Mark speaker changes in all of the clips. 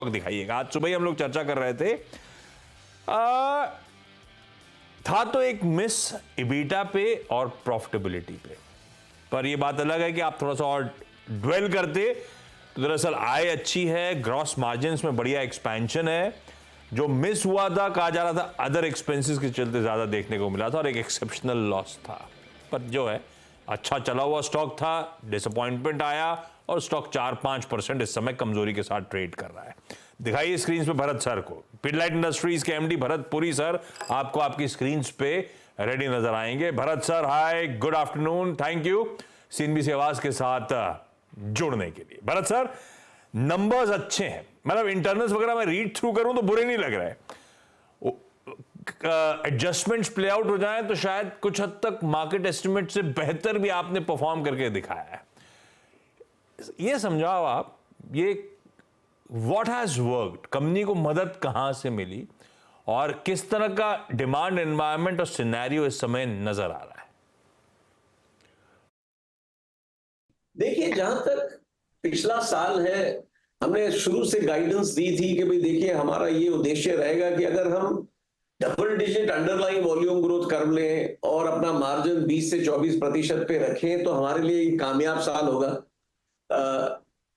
Speaker 1: दिखाइएगा। आज सुबह ही हम लोग चर्चा कर रहे थे, था तो एक मिस इबीटा पे और प्रॉफिटेबिलिटी पे, पर ये बात अलग है कि आप थोड़ा सा और ड्वेल करते तो दरअसल आय अच्छी है, ग्रॉस मार्जिन्स में बढ़िया एक्सपेंशन है। जो मिस हुआ था, कहा जा रहा था अदर एक्सपेंसेस के चलते ज्यादा देखने को मिला था और एक एक्सेप्शनल लॉस था, पर जो है अच्छा चला हुआ स्टॉक था, डिसअपॉइंटमेंट आया और स्टॉक 4-5% इस समय कमजोरी के साथ ट्रेड कर रहा है। दिखाइए स्क्रीन पे भरत सर को, पिडलाइट इंडस्ट्रीज के एमडी भरत पुरी सर आपको आपकी स्क्रीन पे रेडी नजर आएंगे। Bharat sir hi, good afternoon, thank you CNBC आवाज के साथ जुड़ने के लिए। भरत सर, नंबर्स अच्छे हैं, मतलब इंटरनल्स वगैरह मैं रीड थ्रू करूं तो बुरे नहीं लग रहे, एडजस्टमेंट्स प्ले आउट हो जाए तो शायद कुछ हद तक मार्केट एस्टिमेट से बेहतर भी आपने परफॉर्म करके दिखाया है। ये समझाओ आप, ये व्हाट हैज वर्कड, कंपनी को मदद कहां से मिली और किस तरह का डिमांड एनवायरनमेंट और सिनेरियो इस समय नजर आ रहा है?
Speaker 2: देखिए, जहां तक पिछला साल है, हमने शुरू से गाइडेंस दी थी कि भाई देखिए, हमारा ये उद्देश्य रहेगा कि अगर हम double digit underline volume growth कर लें और अपना मार्जिन 20 से 24% पे रखें तो हमारे लिए एक कामयाब साल होगा।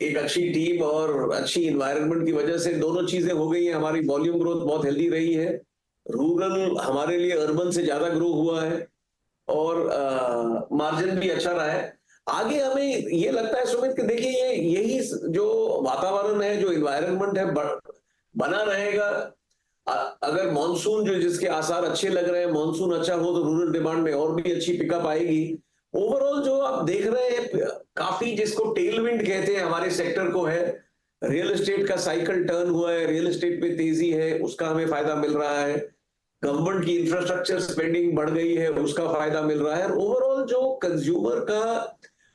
Speaker 2: एक अच्छी टीम और अच्छी इन्वायरमेंट की वजह से दोनों चीजें हो गई हैं। हमारी वॉल्यूम ग्रोथ बहुत हेल्दी रही है, रूरल हमारे लिए अर्बन से ज्यादा ग्रो हुआ है और मार्जिन भी अच्छा रहा है। आगे हमें ये लगता है सुमित कि देखिए, ये यही जो वातावरण है, जो इन्वायरमेंट है, बना रहेगा। अगर मानसून जो जिसके आसार अच्छे लग रहे हैं, मानसून अच्छा हो तो रूरल डिमांड में और भी अच्छी पिकअप आएगी। ओवरऑल जो आप देख रहे हैं, काफी जिसको टेलविंड कहते हैं हमारे सेक्टर को है, रियल एस्टेट का साइकिल टर्न हुआ है, रियल एस्टेट पे तेजी है, उसका हमें फायदा मिल रहा है। गवर्नमेंट की इंफ्रास्ट्रक्चर स्पेंडिंग बढ़ गई है, उसका फायदा मिल रहा है। ओवरऑल जो कंज्यूमर का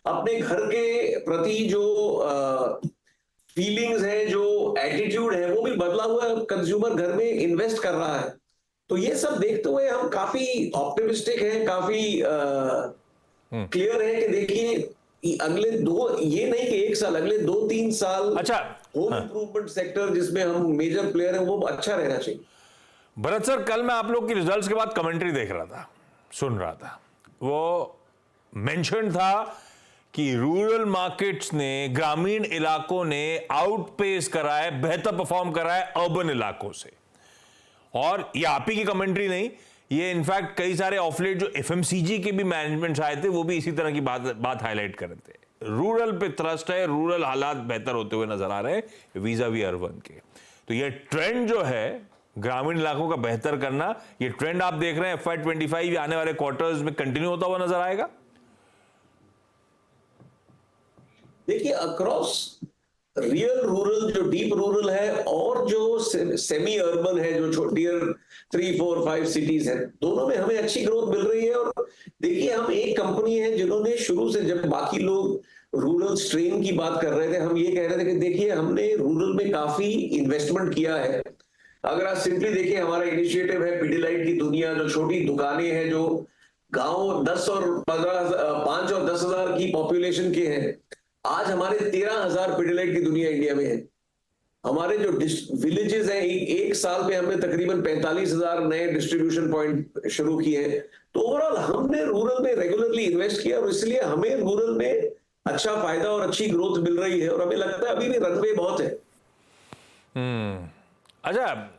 Speaker 2: अपने घर के प्रति जो फीलिंग्स है, जो एटीट्यूड है, वो भी बदला हुआ है। कंज्यूमर घर में इन्वेस्ट कर रहा है, तो ये सब देखते हुए हम काफी ऑप्टिमिस्टिक हैं, काफी क्लियर है कि देखिए अगले ये नहीं कि एक साल, अगले 2-3 साल
Speaker 1: अच्छा
Speaker 2: होम इंप्रूवमेंट सेक्टर जिसमें हम मेजर प्लेयर हैं, वो अच्छा रहना चाहिए।
Speaker 1: भरत सर, कल मैं आप लोग की रिजल्ट्स के बाद कमेंट्री देख रहा था, सुन रहा था, वो मेंशन था कि रूरल मार्केट्स ने, ग्रामीण इलाकों ने आउटपेस करा है, बेहतर परफॉर्म करा है अर्बन इलाकों से। और ये आप ही की कमेंट्री नहीं, ये इनफैक्ट कई सारे ऑफलेट जो एफएमसीजी के भी मैनेजमेंट आए थे, वो भी इसी तरह की बात हाईलाइट कर रहे थे। रूरल पे थ्रस्ट है, रूरल हालात बेहतर होते हुए नजर आ रहे हैं वीजा वी अर्बन के। तो ये ट्रेंड जो है ग्रामीण इलाकों का बेहतर करना, ये ट्रेंड आप देख रहे हैं FY25 आने वाले क्वार्टर्स में कंटिन्यू होता हुआ नजर आएगा?
Speaker 2: देखिए, अक्रॉस रियल रूरल, जो डीप रूरल है, और जो सेमी अर्बन है, जो टियर 3, 4, 5 सिटीज है, दोनों में हमें अच्छी ग्रोथ मिल रही है। और देखिए, हम एक कंपनी है जिन्होंने शुरू से, जब बाकी लोग रूरल स्ट्रेन की बात कर रहे थे, हम ये कह रहे थे कि देखिए, हमने रूरल में काफी इन्वेस्टमेंट किया है। अगर आप सिंपली देखिए, हमारा इनिशिएटिव है पिडिलाइट की दुनिया, जो छोटी दुकानें हैं, जो गांव 10 और 15, 5 और 10 हजार की पॉपुलेशन के हैं, आज हमारे 13,000 पिडिलाइट की दुनिया इंडिया में है। हमारे जो विलेजेस हैं, एक साल में हमने तकरीबन 45,000 नए डिस्ट्रीब्यूशन पॉइंट शुरू किए हैं। तो ओवरऑल हमने रूरल में रेगुलरली इन्वेस्ट किया और इसलिए हमें रूरल में अच्छा फायदा और अच्छी ग्रोथ मिल रही है और हमें लगता है अभी भी रनवे बहुत है।
Speaker 1: अच्छा,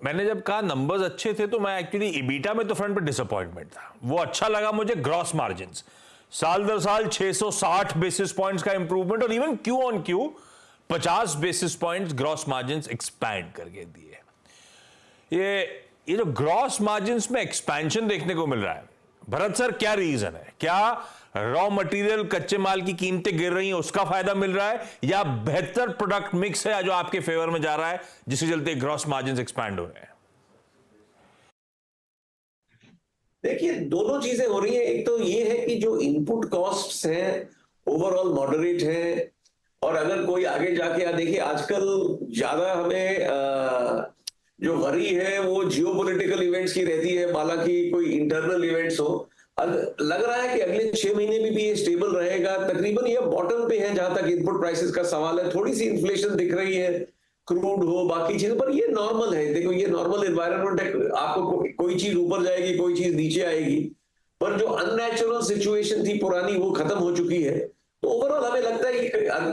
Speaker 1: मैंने जब कहा नंबर्स अच्छे थे तो मैं एक्चुअली इबीटा में तो फ्रंट पे डिसअपॉइंटमेंट था, वो अच्छा लगा मुझे। ग्रॉस मार्जिन्स साल दर साल 660 बेसिस पॉइंट्स का इंप्रूवमेंट और even Q on Q 50 basis points gross margins expand करके दिए। ये जो ग्रॉस मार्जिन्स में एक्सपेंशन देखने को मिल रहा है, भरत सर क्या रीजन है? क्या रॉ मटेरियल, कच्चे माल की कीमतें गिर रही हैं, उसका फायदा मिल रहा है, या बेहतर प्रोडक्ट मिक्स है जो आपके फेवर में जा रहा है, जिसके चलते ग्रॉस मार्जिन्स एक्सपैंड हो रहे हैं?
Speaker 2: देखिए, दोनों चीजें हो रही हैं। एक तो ये है कि जो इनपुट कॉस्ट्स हैं ओवरऑल मॉडरेट हैं, और अगर कोई आगे जाके देखिए, आजकल ज्यादा हमें जो वरी है वो जियोपॉलिटिकल इवेंट्स की रहती है, हालांकि कोई इंटरनल इवेंट्स हो। लग रहा है कि अगले 6 महीने में भी ये स्टेबल रहेगा, तकरीबन ये बॉटम पे है जहां तक इनपुट प्राइसेस का सवाल है। थोड़ी सी इन्फ्लेशन दिख रही है, क्रूड हो, बाकी चीजों पर, ये नॉर्मल है। देखो ये नॉर्मल एनवायरनमेंट है, आपको कोई चीज ऊपर जाएगी, कोई चीज नीचे आएगी, पर जो अननेचुरल सिचुएशन थी पुरानी वो खत्म हो चुकी है। तो ओवरऑल हमें लगता है कि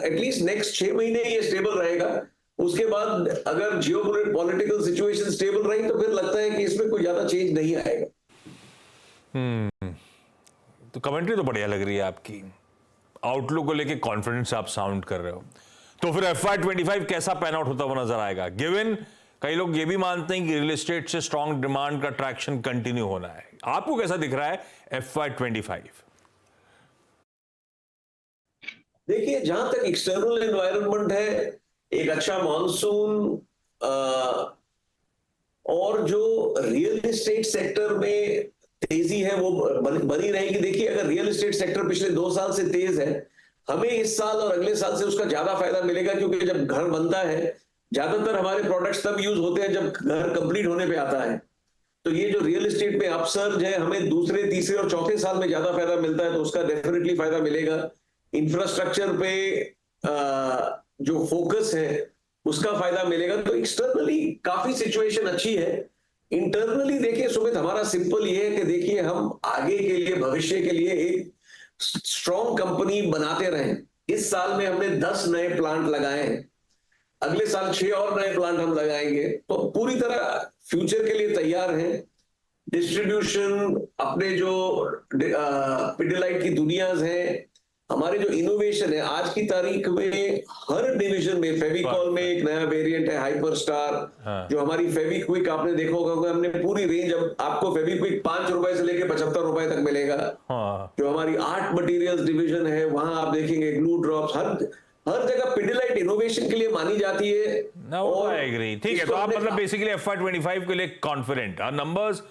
Speaker 2: एटलीस्ट नेक्स्ट 6 महीने ये स्टेबल रहेगा। उसके बाद अगर जियोपॉलिटिकल सिचुएशन स्टेबल रही तो फिर लगता है कि इसमें कोई ज्यादा चेंज नहीं आएगा।
Speaker 1: तो कमेंट्री तो बढ़िया लग रही है आपकी, आउटलुक को लेके कॉन्फिडेंस आप साउंड कर रहे हो। तो फिर FY25 कैसा पैन आउट होता हुआ नजर आएगा? गिवन कई लोग ये भी मानते हैं कि रियल एस्टेट से स्ट्रॉन्ग डिमांड का ट्रैक्शन कंटिन्यू होना है, आपको कैसा दिख रहा है FY25?
Speaker 2: देखिए जहां तक एक्सटर्नल एनवायरनमेंट है, एक अच्छा मानसून, और जो रियल एस्टेट सेक्टर में तेजी है वो बनी रहेगी। देखिए अगर रियल एस्टेट सेक्टर पिछले 2 साल से तेज है, हमें इस साल और अगले साल से उसका ज्यादा फायदा मिलेगा, क्योंकि जब घर बनता है ज्यादातर हमारे प्रोडक्ट्स तब यूज होते हैं जब घर कंप्लीट होने पे आता है। तो ये जो रियल एस्टेट में अपसर्ज है, हमें दूसरे, तीसरे और चौथे साल में ज्यादा फायदा मिलता है, तो उसका डेफिनेटली फायदा मिलेगा। इंफ्रास्ट्रक्चर पे जो फोकस है उसका फायदा मिलेगा। तो एक्सटर्नली काफी सिचुएशन अच्छी है। इंटरनली देखिए सुमित, हमारा सिंपल ये है कि देखिए हम आगे के लिए, भविष्य के लिए एक स्ट्रॉन्ग कंपनी बनाते रहें। इस साल में हमने 10 नए प्लांट लगाए हैं, अगले साल 6 और नए प्लांट हम लगाएंगे, तो पूरी तरह फ्यूचर के लिए तैयार हैं। डिस्ट्रीब्यूशन, अपने जो पिडिलाइट की दुनियाज हैं, हमारे जो इनोवेशन है, आज की तारीख में हर डिवीजन में, फेविकॉल में एक नया वेरिएंट है हाइपर स्टार, जो हमारी फेविक्विक, आपने देखा होगा हमने पूरी रेंज, अब आपको फेविक्विक 5 रुपए से लेके 75 रुपए तक मिलेगा। जो हमारी आर्ट मटेरियल्स डिवीजन है, वहां आप देखेंगे ग्लू ड्रॉप्स, हर जगह पिडिलाइट इनोवेशन के लिए मानी जाती है।
Speaker 1: और आई एग्री, ठीक है। तो आप मतलब बेसिकली FY25 के लिए कॉन्फिडेंट। नंबर्स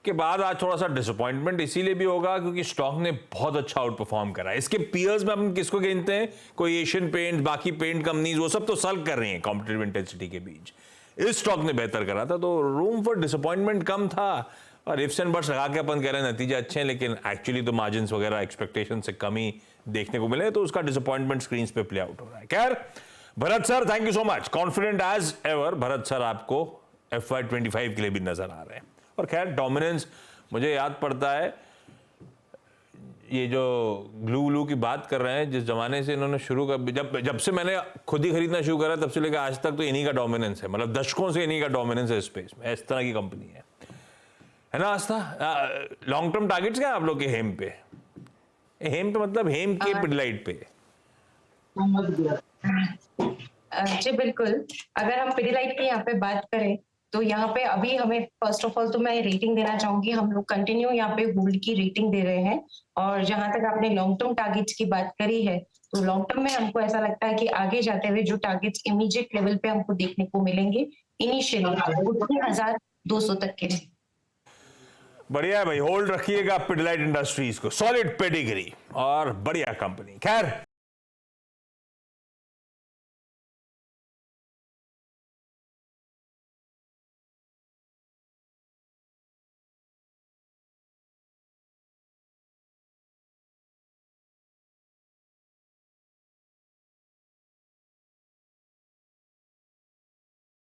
Speaker 1: के बाद आज थोड़ा सा डिसअपॉइंटमेंट इसीलिए भी होगा क्योंकि स्टॉक ने बहुत अच्छा आउट परफॉर्म करा है। इसके पीयर्स में हम किसको गिनते हैं? कोई एशियन पेंट, बाकी पेंट कंपनीज, वो सब तो सल्क कर रही हैं कॉम्पिटिटिव इंटेंसिटी के बीच। इस स्टॉक ने बेहतर करा था, तो रूम फॉर डिसअपॉइंटमेंट कम था। और इफ्स एंड बट्स लगा के अपन कह रहे हैं नतीजे अच्छे हैं, लेकिन एक्चुअली तो मार्जिन वगैरह एक्सपेक्टेशन से कम ही देखने को मिले, तो उसका डिसअपॉइंटमेंट स्क्रीन पे प्ले आउट हो रहा है। खैर Bharat sir, thank you so much, confident as ever. Bharat sir आपको FY25 के लिए भी नजर आ रहे हैं। और खैर डोमिनेंस, मुझे याद पड़ता है ये जो ग्लू की बात कर रहे हैं, जिस जमाने से इन्होंने शुरू कर, जब से मैंने खुद ही खरीदना शुरू करा तब से लेकर आज तक तो इन्हीं का डोमिनेंस है, मतलब दशकों से इन्हीं का डोमिनेंस है स्पेस में। इस तरह की कंपनी है ना आस्था? लॉन्ग टर्म टारगेट्स क्या है आप लोग के हेम पे? हेम पे मतलब हेम के पिडिलाइट पे?
Speaker 3: जी बिल्कुल, अगर हम पिडिलाइट की यहाँ पे बात करें तो यहाँ पे अभी हमें फर्स्ट ऑफ ऑल तो मैं रेटिंग देना चाहूंगी, हम लोग कंटिन्यू यहाँ पे होल्ड की रेटिंग दे रहे हैं। और जहां तक आपने लॉन्ग टर्म टारगेट्स की बात करी है, तो लॉन्ग टर्म में हमको ऐसा लगता है कि आगे जाते हुए जो टारगेट्स इमीडिएट लेवल पे हमको देखने को मिलेंगे इनिशियली 3200 तक के।
Speaker 1: बढ़िया है भाई, होल्ड रखिएगा पिडिलाइट इंडस्ट्रीज को, सॉलिड पेडिग्री और बढ़िया कंपनी। खैर